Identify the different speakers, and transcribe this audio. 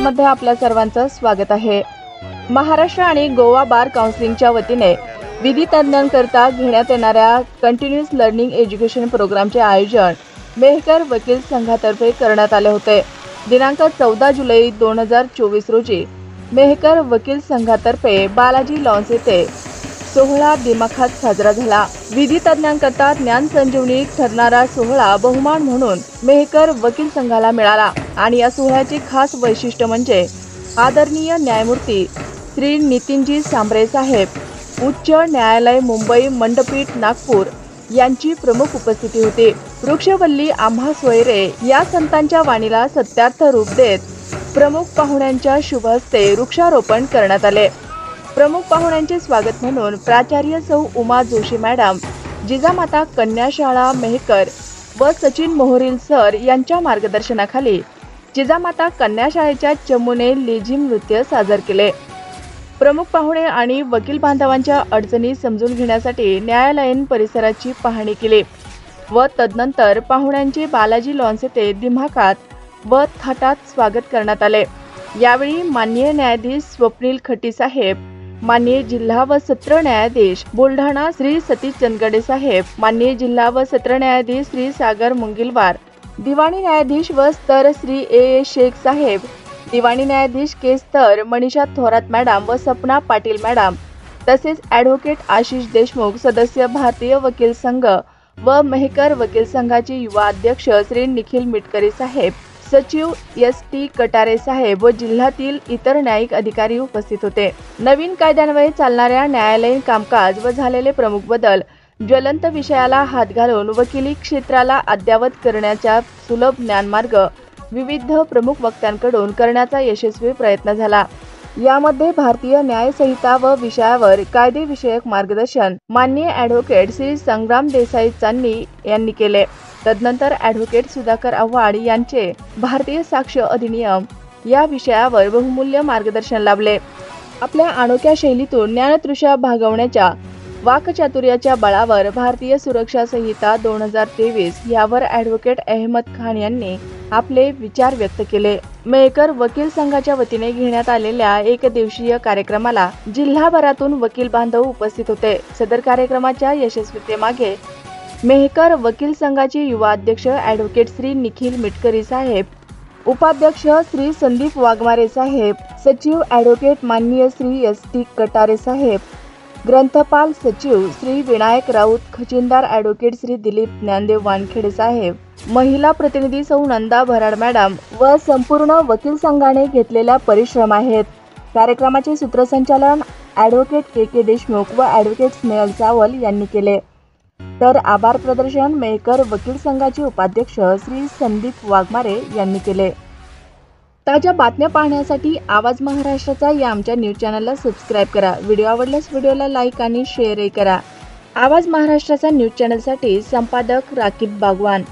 Speaker 1: मध्ये आपल्या सर्वांचं स्वागत आहे। महाराष्ट्र आणि गोवा बार काउन्सिलिंगच्या वतीने विधी तज्ञांकरता घेण्यात येणाऱ्या कंटिन्यूअस लर्निंग एज्युकेशन प्रोग्रामचे आयोजन मेहकर वकील संघातर्फे करण्यात आले होते। दिनांक 14 जुलै 2024 रोजी मेहकर वकील संघातर्फे बालाजी लॉन्स येथे सोहळा दिमाखात साजरा झाला। विधी तज्ञांकरता ज्ञान संजीवनी ठरणारा सोहळा बहुमान म्हणून मेहकर वकील संघाला मिळाला आणि या सोहळ्याचे खास वैशिष्ट्य म्हणजे आदरणीय न्यायमूर्ती श्री नितीनजी सांबरे साहेब, उच्च न्यायालय मुंबई मंडपीठ नागपूर यांची प्रमुख उपस्थिती होती। वृक्षवल्ली आम्हा सोयरे या संतांच्या वाणीला सत्यार्थ रूप देत प्रमुख पाहुण्यांच्या शुभ हस्ते वृक्षारोपण करण्यात आले। प्रमुख पाहुण्यांचे स्वागत म्हणून प्राचार्य सौ उमा जोशी मॅडम, जिजामाता कन्या शाळा मेहकर व सचिन मोहरील सर यांच्या मार्गदर्शनाखाली जिजामाता कन्या शाळेच्या चमूने लेझिम नृत्य सादर केले। प्रमुख पाहुणे आणि वकील बांधवांच्या अडचणी समजून घेण्यासाठी न्यायालयीन परिसराची पाहणी केली व तदनंतर पाहुण्यांचे बालाजी लॉन्स येथे दिमाखात व थाटात स्वागत करण्यात आले। यावेळी माननीय न्यायाधीश स्वप्नील खटी साहेब, माननीय जिल्हा व सत्र न्यायाधीश बुलढाणा श्री सतीश चंदगडे साहेब, माननीय जिल्हा व सत्र न्यायाधीश श्री सागर मुंगिलवार, दिवाणी न्यायाधीश व स्तर श्री ए शेख साहेब, दिवाणी न्यायाधीश के स्तर मनीषा थोरात मॅडम व सपना पाटील मॅडम, तसेच ॲडव्होकेट आशिष देशमुख, सदस्य भारतीय वकील संघ व मेहकर वकील संघाचे युवा अध्यक्ष श्री निखिल मिटकरी साहेब, सचिव एस.टी. कटारे साहेब व जिल्ह्यातील इतर न्यायिक अधिकारी उपस्थित होते। नवीन कायद्यान्वये चालणाऱ्या न्यायालयीन कामकाज व झालेले प्रमुख बदल, ज्वलंत विषयाला हात घालून वकिली क्षेत्राला अद्ययावत करण्याचा सुलभ ज्ञानमार्ग विविध प्रमुख वक्त्यांकडून करण्याचा यशस्वी प्रयत्न झाला। यामध्ये भारतीय न्याय संहिता व विषयावर कायदेविषयक मार्गदर्शन माननीय ॲडव्होकेट श्री संग्राम देसाई चांनी यांनी केले। तदनंतर ॲडव्होकेट सुधाकर आव्हाड यांचे भारतीय साक्ष अधिनियम या विषयावर बहुमूल्य मार्गदर्शन लाभले। आपल्या अनोख्या शैलीतून ज्ञानतृषा भागवण्याच्या वाकचातुर्याच्या बळावर भारतीय सुरक्षा संहिता 2023 यावर ॲडव्होकेट अहमद खान यांनी आपले विचार व्यक्त केले। मेहकर वकील संघाच्या वतीने घेण्यात आलेल्या एकदिवसीय कार्यक्रमाला जिल्हाभरातून वकील बांधव उपस्थित होते। सदर कार्यक्रमाच्या यशस्वीतेमागे मेहकर वकील संघाचे युवा अध्यक्ष ॲडव्होकेट श्री निखिल मिटकरी साहेब, उपाध्यक्ष श्री संदीप वाघमारे साहेब, सचिव ॲडव्होकेट माननीय श्री एस.टी. कटारे साहेब, ग्रंथपाल सचिव श्री विनायक राऊत, खजिनदार ॲडव्होकेट श्री दिलीप ज्ञानदेव वानखेडे साहेब, महिला प्रतिनिधी सौ नंदा भराड मॅडम व संपूर्ण वकील संघाने घेतलेल्या परिश्रम आहेत। कार्यक्रमाचे सूत्रसंचालन ॲडव्होकेट के देशमुख व ॲडव्होकेट स्नेहल सावल यांनी केले, तर आभार प्रदर्शन मेहकर वकील संघाचे उपाध्यक्ष श्री संदीप वाघमारे यांनी केले। ताज्या बातम्या पाहण्यासाठी आवाज महाराष्ट्राचा या आमच्या न्यूज चॅनलला सबस्क्राईब करा। व्हिडिओ आवडल्यास व्हिडिओला लाईक आणि शेअरही करा। आवाज महाराष्ट्राचा न्यूज चॅनलसाठी संपादक राकीब बागवान।